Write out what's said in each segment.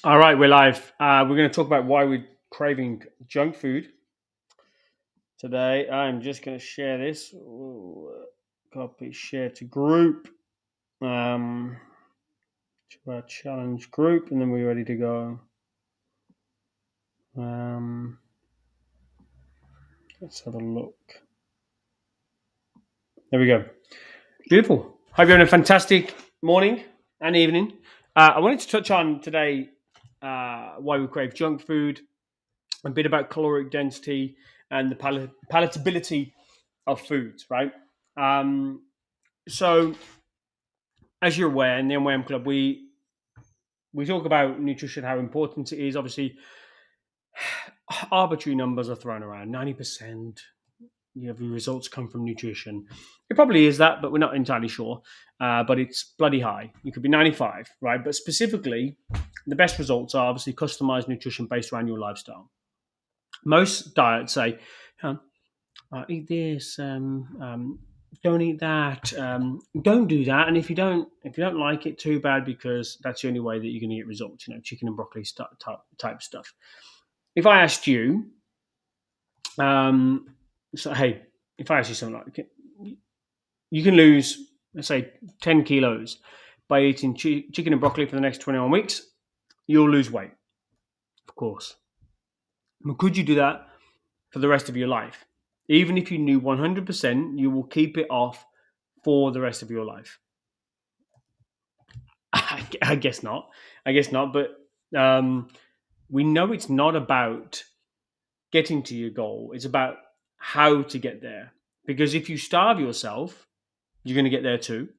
All right, we're live. We're going to talk about why we're craving junk food today. I'm just going to share this. Ooh, copy, share to group, um, to our challenge group, and then we're ready to go. Let's have a look. There we go. Beautiful. Hope you're having a fantastic morning and evening. I wanted to touch on today why we crave junk food, a bit about caloric density and the palatability of foods, right? Um, so, as you're aware, in the NWM Club, we talk about nutrition, how important it is. Obviously, arbitrary numbers are thrown around. 90%, the results come from nutrition. It probably is that, but we're not entirely sure. But it's bloody high. It could be 95, right? But specifically, the best results are obviously customized nutrition based around your lifestyle. Most diets say, eat this, don't eat that, don't do that. And if you don't like it, too bad, because that's the only way that you're going to get results. Chicken and broccoli type stuff. If I asked you, so hey, if I asked you something like, you can lose, let's say, 10 kilos by eating chicken and broccoli for the next 21 weeks, you'll lose weight, of course. But could you do that for the rest of your life? Even if you knew 100% you will keep it off for the rest of your life? I guess not. But we know it's not about getting to your goal. It's about how to get there. Because if you starve yourself, you're going to get there too.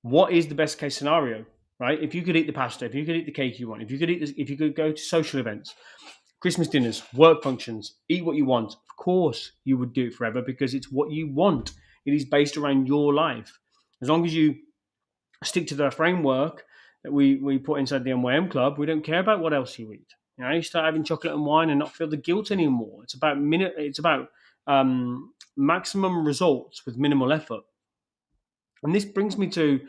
What is the best case scenario, right? If you could eat the pasta, if you could eat the cake you want, if you could go to social events, Christmas dinners, work functions, eat what you want, of course you would do it forever, because it's what you want. It is based around your life. As long as you stick to the framework that we put inside the NYM Club, we don't care about what else you eat. You start having chocolate and wine and not feel the guilt anymore. It's about maximum results with minimal effort. And this brings me to,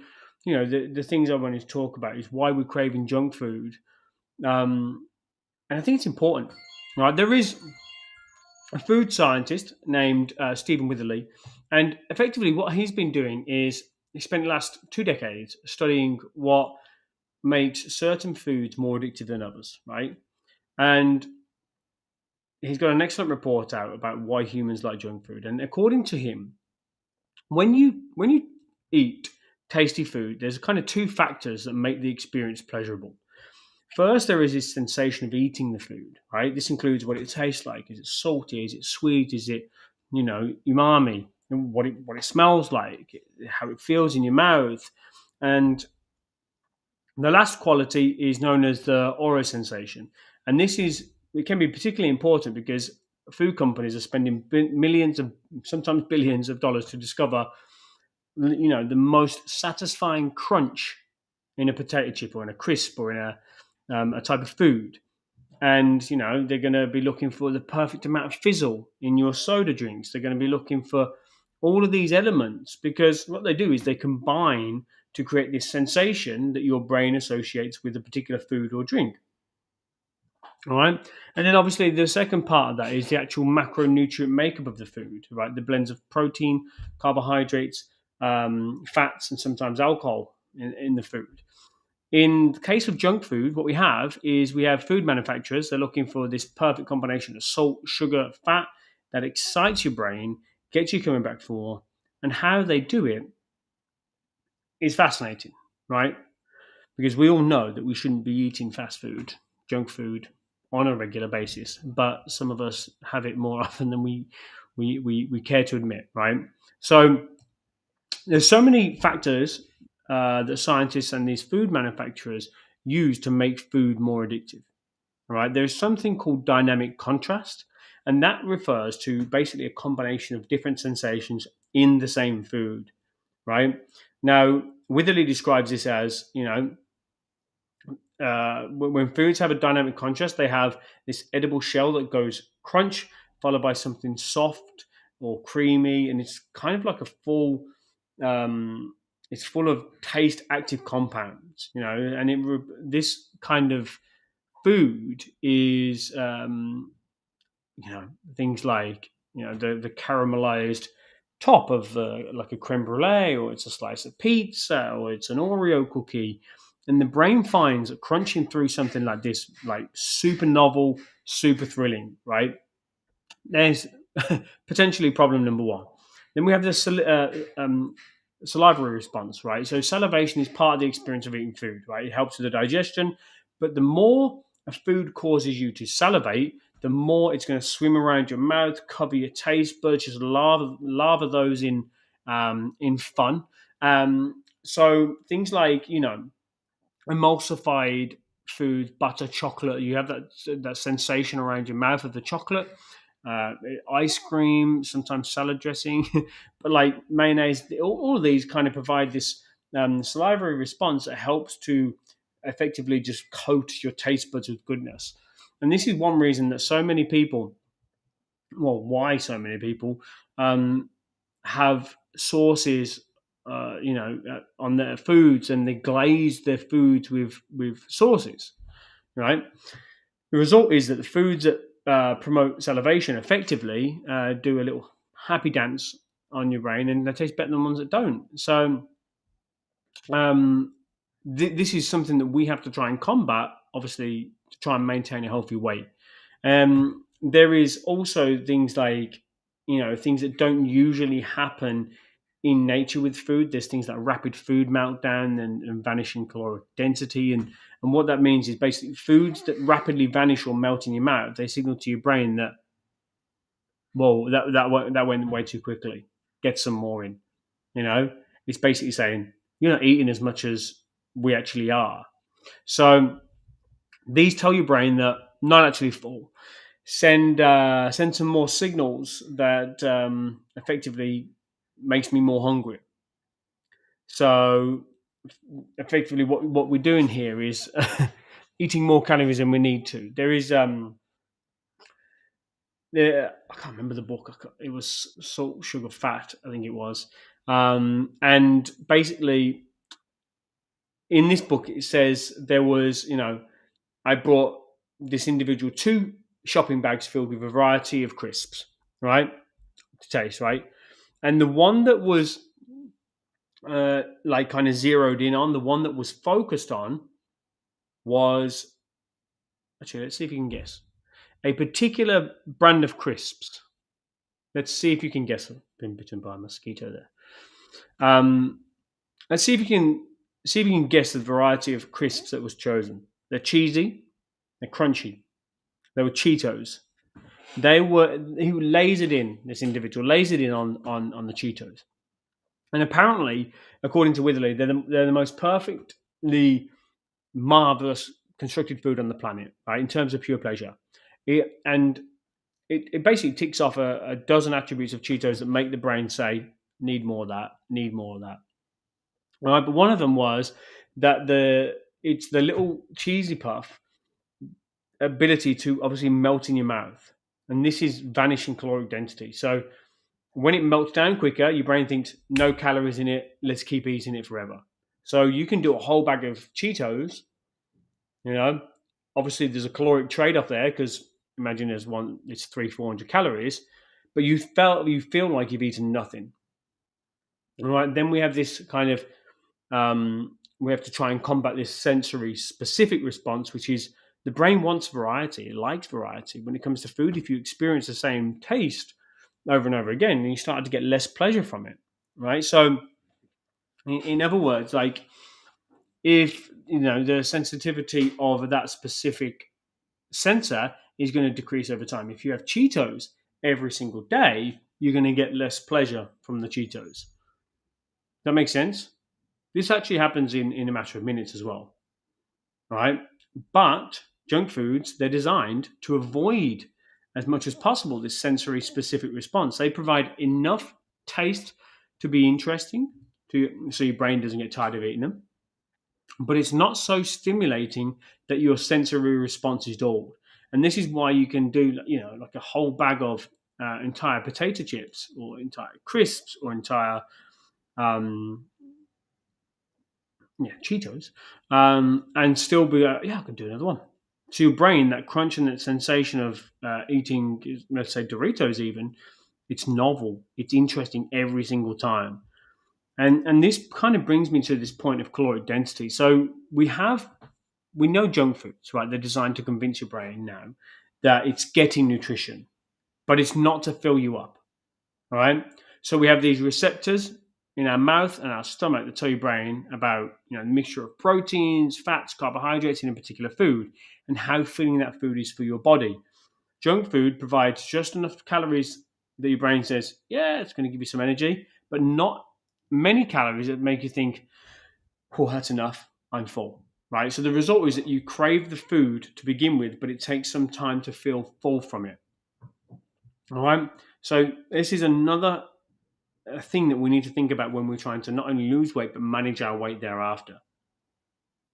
the things I wanted to talk about is why we're craving junk food. And I think it's important, right? There is a food scientist named Stephen Witherley, and effectively what he's been doing is he spent the last 2 decades studying what makes certain foods more addictive than others, right? And he's got an excellent report out about why humans like junk food. And according to him, when you eat tasty food, there's kind of two factors that make the experience pleasurable. First, there is this sensation of eating the food, right? This includes what it tastes like. Is it salty? Is it sweet? Is it, umami? And what it smells like, how it feels in your mouth. And the last quality is known as the aura sensation. And it can be particularly important because food companies are spending millions of, sometimes billions of dollars to discover, the most satisfying crunch in a potato chip or in a crisp or in a type of food. And, they're going to be looking for the perfect amount of fizzle in your soda drinks. They're going to be looking for all of these elements, because what they do is they combine to create this sensation that your brain associates with a particular food or drink. All right. And then obviously the second part of that is the actual macronutrient makeup of the food, right? The blends of protein, carbohydrates, fats, and sometimes alcohol in the food. In the case of junk food, what we have food manufacturers. They're looking for this perfect combination of salt, sugar, fat that excites your brain, gets you coming back for. And how they do it is fascinating, right? Because we all know that we shouldn't be eating fast food, junk food on a regular basis, but some of us have it more often than we care to admit, right? So there's so many factors that scientists and these food manufacturers use to make food more addictive. All right, there's something called dynamic contrast, and that refers to basically a combination of different sensations in the same food. Right now, Witherley describes this as, when foods have a dynamic contrast, they have this edible shell that goes crunch, followed by something soft or creamy, and it's kind of like a full. It's full of taste active compounds, and this kind of food is things like the caramelized top of like a creme brulee, or it's a slice of pizza, or it's an Oreo cookie, and the brain finds that crunching through something like this, like super novel, super thrilling, right? There's potentially problem number one. Then we have the salivary response, right? So salivation is part of the experience of eating food, right? It helps with the digestion, but the more a food causes you to salivate, the more it's going to swim around your mouth, cover your taste buds, just lava those in fun. So things like emulsified food, butter, chocolate. You have that sensation around your mouth of the chocolate. Uh, Ice cream, sometimes salad dressing, but like mayonnaise, all of these kind of provide this salivary response that helps to effectively just coat your taste buds with goodness. And this is one reason that so many people, well, why so many people um, have sauces, on their foods, and they glaze their foods with sauces, right? The result is that the foods that promote salivation effectively do a little happy dance on your brain, and they taste better than ones that don't. So um, this is something that we have to try and combat, obviously, to try and maintain a healthy weight. There is also things like, things that don't usually happen in nature with food. There's things like rapid food meltdown and vanishing caloric density. And what that means is basically foods that rapidly vanish or melt in your mouth, they signal to your brain that, well, that went way too quickly. Get some more in. You know, it's basically saying, you're not eating as much as we actually are. So these tell your brain that not actually full. Send some more signals that effectively makes me more hungry. So effectively, what we're doing here is eating more calories than we need to. There is I can't remember the book. It was Salt, Sugar, Fat, I think it was. And basically, in this book, it says there was, I brought this individual two shopping bags filled with a variety of crisps, right, to taste, right? And the one that was like kind of zeroed in on, the one that was focused on was, actually, let's see if you can guess, a particular brand of crisps. Let's see if you can guess it. Been bitten by a mosquito there. Let's see if you can guess the variety of crisps that was chosen. They're cheesy, they're crunchy, they were Cheetos. He lasered in, this individual lasered in on the Cheetos. And apparently, according to Witherley, they're the most perfectly marvelous constructed food on the planet, right? In terms of pure pleasure. It basically ticks off a dozen attributes of Cheetos that make the brain say, need more of that, need more of that. Right? But one of them was that it's the little cheesy puff ability to obviously melt in your mouth. And this is vanishing caloric density. So when it melts down quicker, your brain thinks no calories in it, let's keep eating it forever. So you can do a whole bag of Cheetos, you know. Obviously there's a caloric trade-off there, because imagine there's one, it's 300-400 calories, but you feel like you've eaten nothing. All right, then we have this kind of we have to try and combat this sensory specific response, which is the brain wants variety. It likes variety. When it comes to food, if you experience the same taste over and over again, then you start to get less pleasure from it, right? So, in other words, like, if the sensitivity of that specific sensor is going to decrease over time. If you have Cheetos every single day, you're going to get less pleasure from the Cheetos. That makes sense? This actually happens in a matter of minutes as well, right? But junk foods, they're designed to avoid as much as possible this sensory specific response. They provide enough taste to be interesting, so your brain doesn't get tired of eating them, but it's not so stimulating that your sensory response is dulled. And this is why you can do, like a whole bag of entire potato chips, or entire crisps, or entire Cheetos, and still be like, yeah, I can do another one. So your brain, that crunch and that sensation of eating, let's say Doritos, even, it's novel, it's interesting every single time. And this kind of brings me to this point of caloric density. So we know junk foods, right? They're designed to convince your brain now that it's getting nutrition, but it's not to fill you up. All right. So we have these receptors in our mouth and our stomach that tell your brain about the mixture of proteins, fats, carbohydrates in a particular food, and how filling that food is for your body. Junk food provides just enough calories that your brain says, yeah, it's going to give you some energy, but not many calories that make you think, oh, that's enough, I'm full. Right. So the result is that you crave the food to begin with, but it takes some time to feel full from it. All right. So this is another thing that we need to think about when we're trying to not only lose weight but manage our weight thereafter.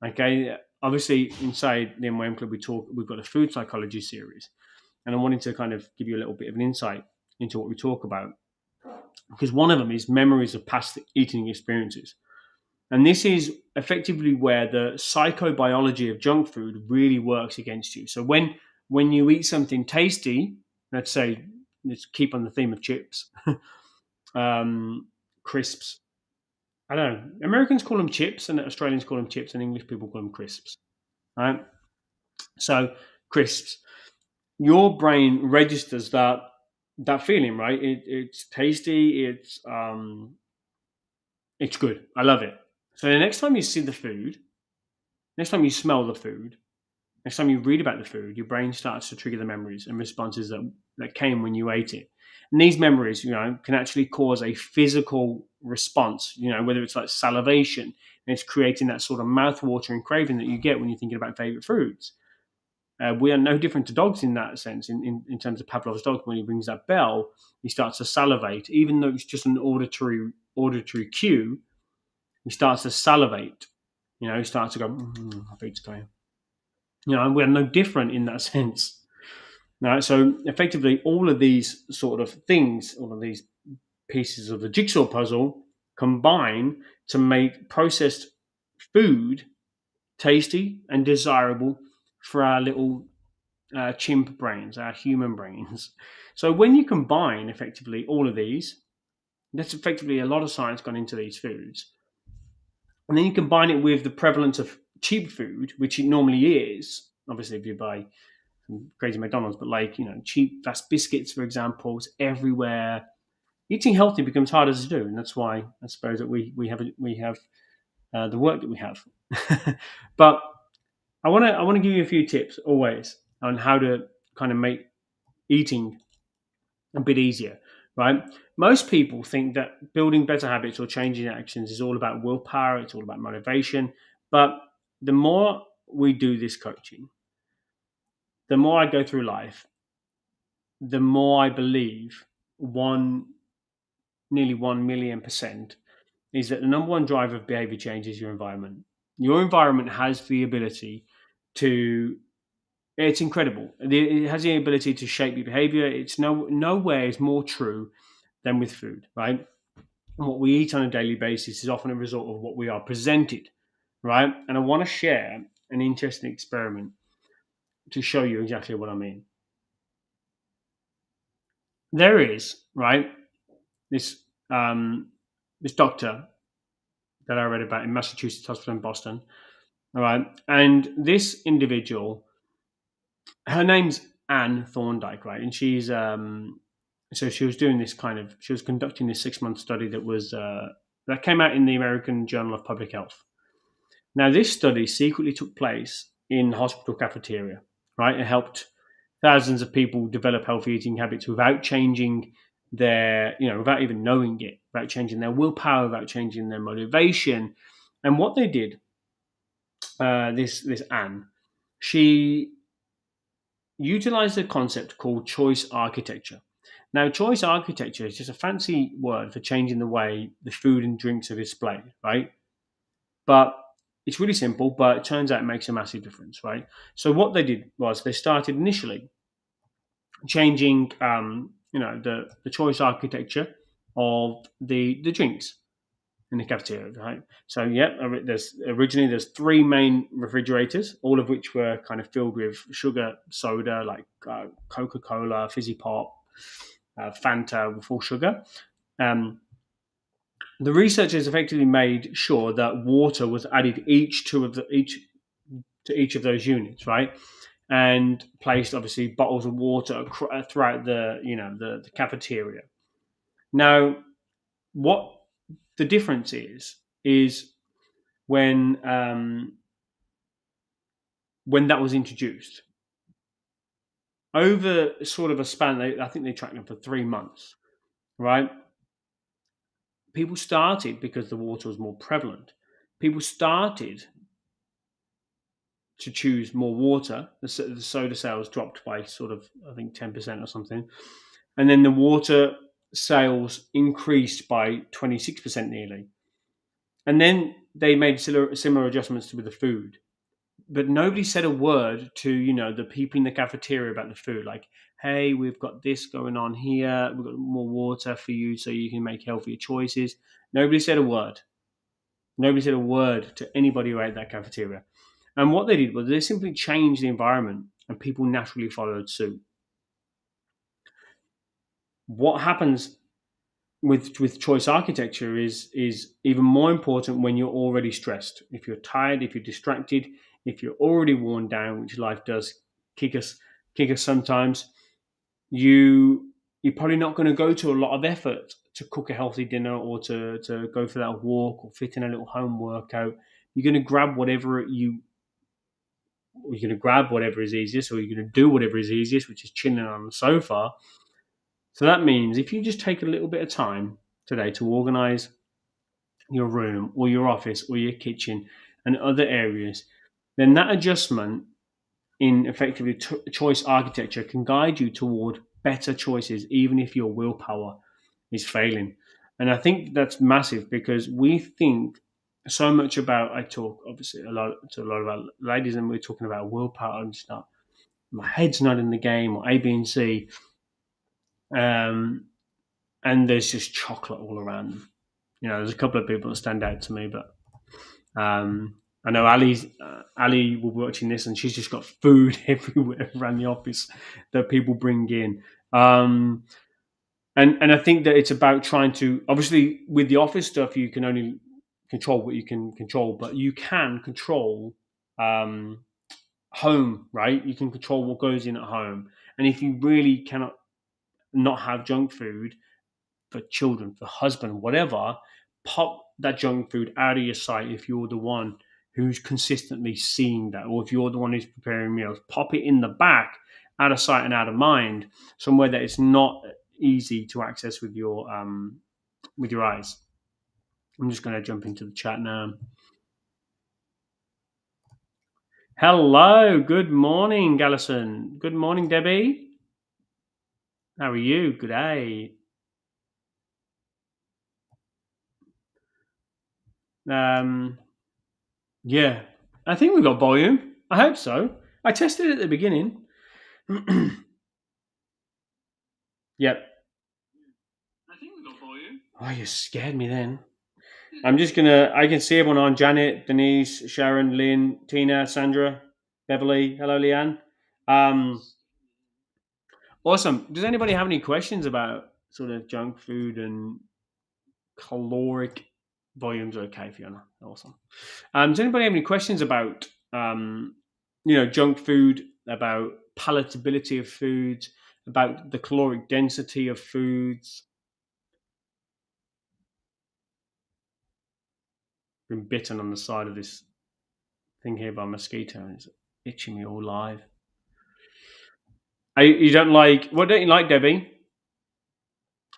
Okay. Obviously, inside the MYM Club, we've got a food psychology series, and I wanted to kind of give you a little bit of an insight into what we talk about, because one of them is memories of past eating experiences. And this is effectively where the psychobiology of junk food really works against you. So when you eat something tasty, let's say, let's keep on the theme of chips, crisps. I don't know. Americans call them chips, and Australians call them chips, and English people call them crisps. Right? So crisps. Your brain registers that feeling, right? It's tasty. It's good. I love it. So the next time you see the food, next time you smell the food, next time you read about the food, your brain starts to trigger the memories and responses that came when you ate it. And these memories, can actually cause a physical response, whether it's like salivation, and it's creating that sort of mouth-watering craving that you get when you're thinking about favorite foods. We are no different to dogs in that sense, in terms of Pavlov's dog. When he rings that bell, he starts to salivate, even though it's just an auditory cue. He starts to salivate. He starts to go, my food's going. And we're no different in that sense. Right? So effectively, all of these sort of things, all of these pieces of the jigsaw puzzle combine to make processed food tasty and desirable for our little chimp brains, our human brains. So when you combine effectively all of these, that's effectively a lot of science gone into these foods. And then you combine it with the prevalence of cheap food, which it normally is. Obviously, if you buy crazy McDonald's, but cheap fast biscuits, for example, is everywhere. Eating healthy becomes harder to do, and that's why I suppose that we have the work that we have. But I want to give you a few tips always on how to kind of make eating a bit easier. Right? Most people think that building better habits or changing actions is all about willpower. It's all about motivation. But the more we do this coaching, the more I go through life, the more I believe nearly 1,000,000% is that the number one driver of behavior change is your environment. Your environment has the ability to, it's incredible. It has the ability to shape your behavior. It's nowhere is more true than with food, right? And what we eat on a daily basis is often a result of what we are presented, right? And I want to share an interesting experiment to show you exactly what I mean. There is, right, this this doctor that I read about in Massachusetts Hospital in Boston. All right, and this individual, her name's Anne Thorndike, right, and so she was doing this she was conducting this 6 month study that came out in the American Journal of Public Health. Now, this study secretly took place in hospital cafeteria, right? It helped thousands of people develop healthy eating habits without changing without even knowing it, without changing their willpower, without changing their motivation. And what they did, this Anne, she utilized a concept called choice architecture. Now, choice architecture is just a fancy word for changing the way the food and drinks are displayed, right? But it's really simple, but it turns out it makes a massive difference, right? So what they did was they started initially changing, the choice architecture of the drinks. in the cafeteria, right? So yeah, there's three main refrigerators, all of which were kind of filled with sugar soda like Coca Cola, fizzy pop, Fanta with full sugar. Um, the researchers effectively made sure that water was added each of those units, right? And placed obviously bottles of water throughout the cafeteria. Now, what the difference is when when that was introduced over sort of a span. I think they tracked them for 3 months, right? People started because the water was more prevalent. People started to choose more water. The soda sales dropped by sort of I think 10% or something, and then the water sales increased by 26% nearly. And then they made similar adjustments with the food, but nobody said a word to the people in the cafeteria about the food. Like, hey, we've got this going on here. We've got more water for you, so you can make healthier choices. Nobody said a word. Nobody said a word to anybody who ate that cafeteria. And what they did was they simply changed the environment, and people naturally followed suit. What happens with choice architecture is even more important when you're already stressed. If you're tired, if you're distracted, if you're already worn down, which life does kick us sometimes, you're probably not going to go to a lot of effort to cook a healthy dinner or to go for that walk or fit in a little home workout. You're going to grab whatever is easiest, or you're going to do whatever is easiest, which is chilling on the sofa. So that means if you just take a little bit of time today to organize your room or your office or your kitchen and other areas, then that adjustment in effectively choice architecture can guide you toward better choices, even if your willpower is failing. And I think that's massive because we think so much about. I talk obviously a lot about ladies, and we're talking about willpower and stuff. My head's not in the game, or A, B, and C. Um, and there's just chocolate all around them. There's a couple of people that stand out to me, but I know Ali will be watching this, and she's just got food everywhere around the office that people bring in. And I think that it's about trying to, obviously with the office stuff, you can only control what you can control, but you can control home, right? You can control what goes in at home, and if you really cannot not have junk food for children, for husband, whatever, pop that junk food out of your sight if you're the one who's consistently seeing that, or if you're the one who's preparing meals, pop it in the back, out of sight and out of mind, somewhere that it's not easy to access with your eyes. I'm just going to jump into the chat now. Hello, good morning, Gallison. Good morning, Debbie. How are you? Good day. Yeah, I think we've got volume. I hope so. I tested it at the beginning. Yep. I think we've got volume. Oh, you scared me then. I can see everyone on: Janet, Denise, Sharon, Lynn, Tina, Sandra, Beverly. Hello, Leanne. Awesome. Does anybody have any questions about sort of junk food and caloric volumes? Okay, Fiona. Awesome. Does anybody have any questions about junk food, about palatability of foods, about the caloric density of foods? Been bitten on the side of this thing here by a mosquito, and it's itching me all live. You don't like, what don't you like, Debbie?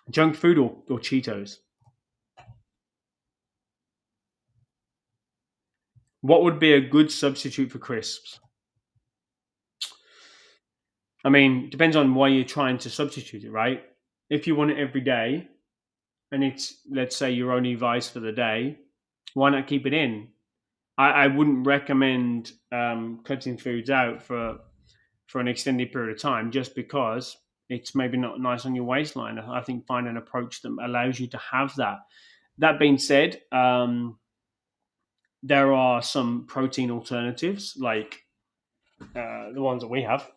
Junk food or Cheetos? What would be a good substitute for crisps? I mean, depends on why you're trying to substitute it, right? If you want it every day, and it's, let's say, your only vice for the day, why not keep it in? I wouldn't recommend cutting foods out for an extended period of time just because it's maybe not nice on your waistline. I think find an approach that allows you to have that. That being said, there are some protein alternatives like the ones that we have.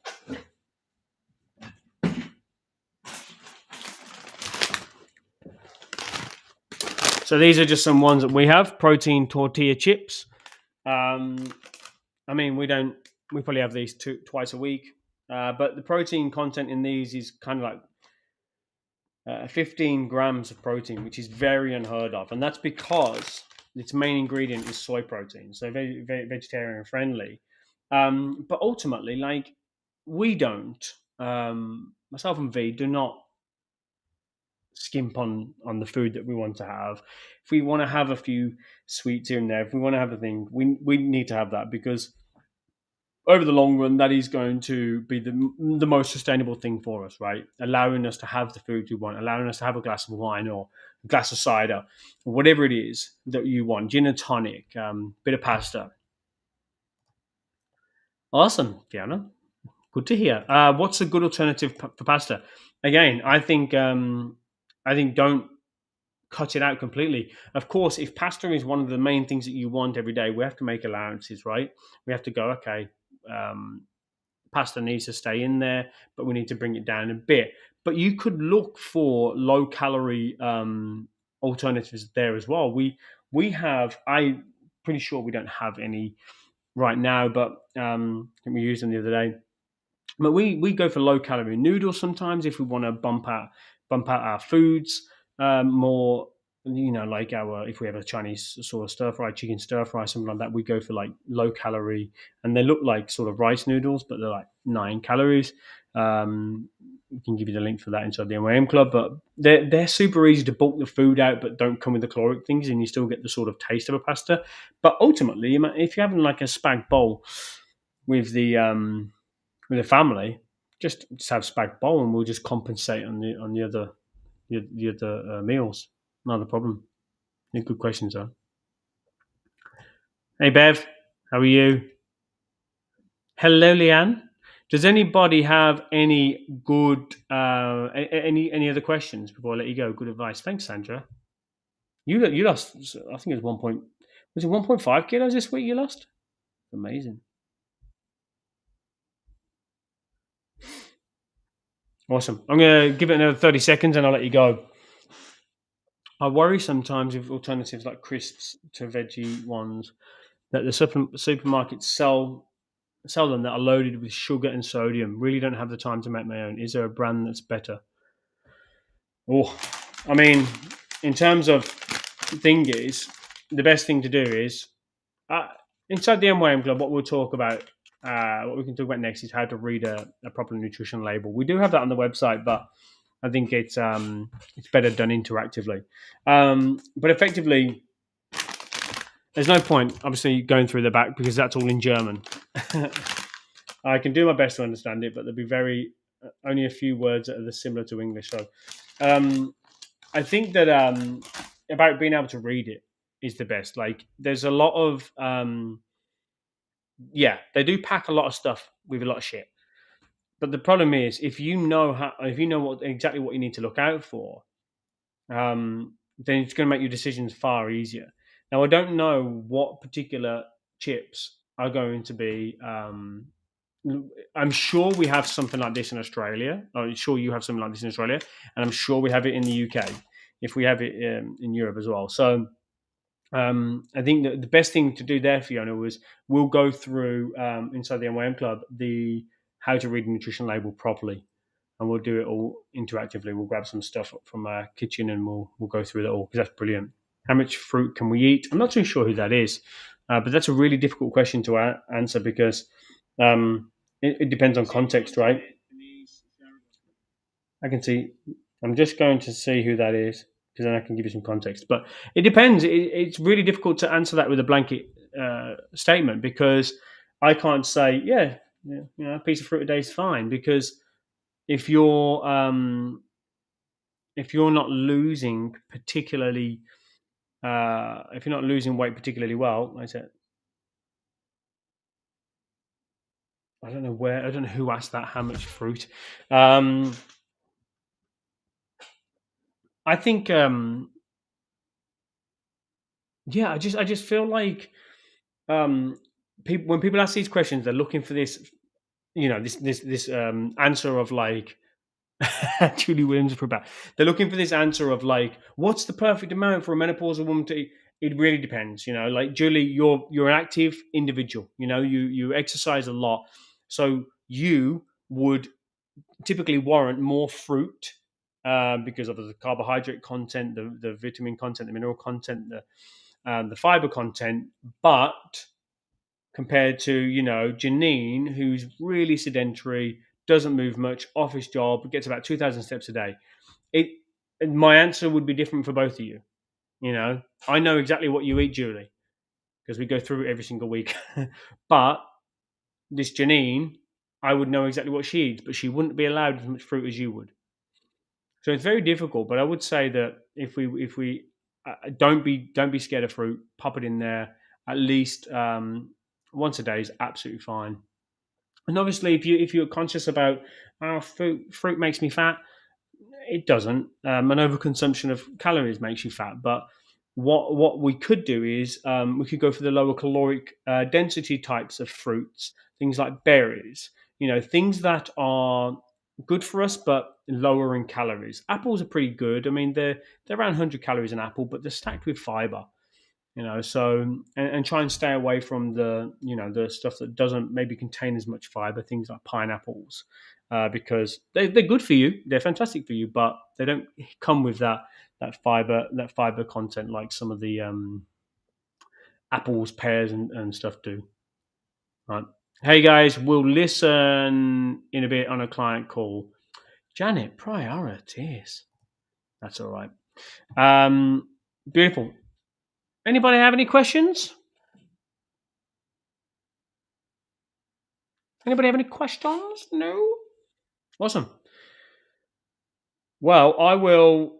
So these are just some ones that we have: protein tortilla chips. Um, I mean, we don't. We probably have these twice a week, but the protein content in these is kind of like 15 grams of protein, which is very unheard of, and that's because its main ingredient is soy protein, so very vegetarian friendly. But ultimately, like we don't, myself and V do not skimp on the food that we want to have. If we want to have a few sweets here and there, if we want to have a thing, we need to have that because over the long run, that is going to be the most sustainable thing for us, right? Allowing us to have the food we want, allowing us to have a glass of wine or a glass of cider, whatever it is that you want, gin and tonic, bit of pasta. Awesome, Fiona. Good to hear. What's a good alternative for pasta? Again, I think don't cut it out completely. Of course, if pasta is one of the main things that you want every day, we have to make allowances, right? We have to go, okay, um, pasta needs to stay in there, but we need to bring it down a bit. But you could look for low calorie alternatives there as well. We have. I pretty sure we don't have any right now, but I think we used them the other day. But we go for low calorie noodles sometimes if we want to bump out our foods more. You know, like our if we have a Chinese sort of stir fry chicken stir fry something like that, we go for like low calorie, and they look like sort of rice noodles, but they're like 9 calories. We can give you the link for that inside the MYM club, but they're super easy to bulk the food out, but don't come with the caloric things, and you still get the sort of taste of a pasta. But ultimately, if you're having like a spag bowl with the family, just have spag bowl, and we'll just compensate on the other meals. Not a problem. Yeah, good questions, though. Hey Bev, how are you? Hello, Leanne. Does anybody have any good any other questions before I let you go? Good advice. Thanks, Sandra. You lost. I think it was 1. Was it 1.5 kilos this week? You lost. Amazing. Awesome. I'm gonna give it another 30 seconds and I'll let you go. I worry sometimes with alternatives like crisps to veggie ones that the supermarkets sell them that are loaded with sugar and sodium. Really don't have the time to make my own. Is there a brand that's better? Oh, I mean, in terms of thing is, the best thing to do is uh, inside the MYM Club. What we'll talk about, what we can talk about next is how to read a proper nutrition label. We do have that on the website, but I think it's better done interactively. But effectively, there's no point, obviously, going through the back because that's all in German. I can do my best to understand it, but there'll be only a few words that are similar to English. So I think that about being able to read it is the best. Like, there's a lot of yeah, they do pack a lot of stuff with a lot of shit. But the problem is, if you know exactly what you need to look out for, then it's going to make your decisions far easier. Now, I don't know what particular chips are going to be. I'm sure we have something like this in Australia. I'm sure you have something like this in Australia, and I'm sure we have it in the UK. If we have it in Europe as well, so I think that the best thing to do there, Fiona, was we'll go through inside the NYM Club the how to read a nutrition label properly, and we'll do it all interactively. We'll grab some stuff from our kitchen and we'll go through that all because that's brilliant. How much fruit can we eat? I'm not too sure who that is, but that's a really difficult question to answer because it depends on context, right? I can see. I'm just going to see who that is because then I can give you some context. But it depends. It's really difficult to answer that with a blanket statement because I can't say, a piece of fruit a day is fine because if you're if you're not losing particularly if you're not losing weight particularly well, I said I don't know who asked that. How much fruit? Um, I think Yeah, I just feel like people when people ask these questions, they're looking for this, this answer of like Julie Williams for about. They're looking for this answer of like, what's the perfect amount for a menopausal woman to eat? It really depends, Like Julie, you're an active individual. You exercise a lot, so you would typically warrant more fruit because of the carbohydrate content, the vitamin content, the mineral content, the fiber content. But compared to Janine, who's really sedentary, doesn't move much, office job, gets about 2,000 steps a day. It My answer would be different for both of you. I know exactly what you eat, Julie, because we go through it every single week. But this Janine, I would know exactly what she eats, but she wouldn't be allowed as much fruit as you would. So it's very difficult. But I would say that if we don't be scared of fruit, pop it in there at least once a day is absolutely fine. And obviously, if you're conscious about fruit makes me fat, it doesn't. An overconsumption of calories makes you fat. But what we could do is we could go for the lower caloric density types of fruits, things like berries. Things that are good for us but lower in calories. Apples are pretty good. I mean, they're around 100 calories an apple, but they're stacked with fiber. So and try and stay away from the stuff that doesn't maybe contain as much fiber, things like pineapples, because they're good for you, they're fantastic for you, but they don't come with that fiber content like some of the apples, pears, and stuff do. Right. Hey guys, we'll listen in a bit on a client call. Janet, priorities. That's all right. Beautiful. Anybody have any questions? Anybody have any questions? No? Awesome. Well, I will.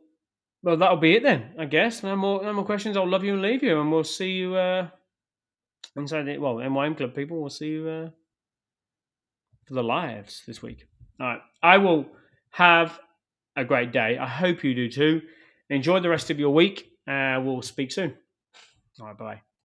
Well, that'll be it then, I guess. No more questions. I'll love you and leave you, and we'll see you inside the NYM Club people. We'll see you for the lives this week. All right. I will have a great day. I hope you do too. Enjoy the rest of your week. We'll speak soon. All right. Bye.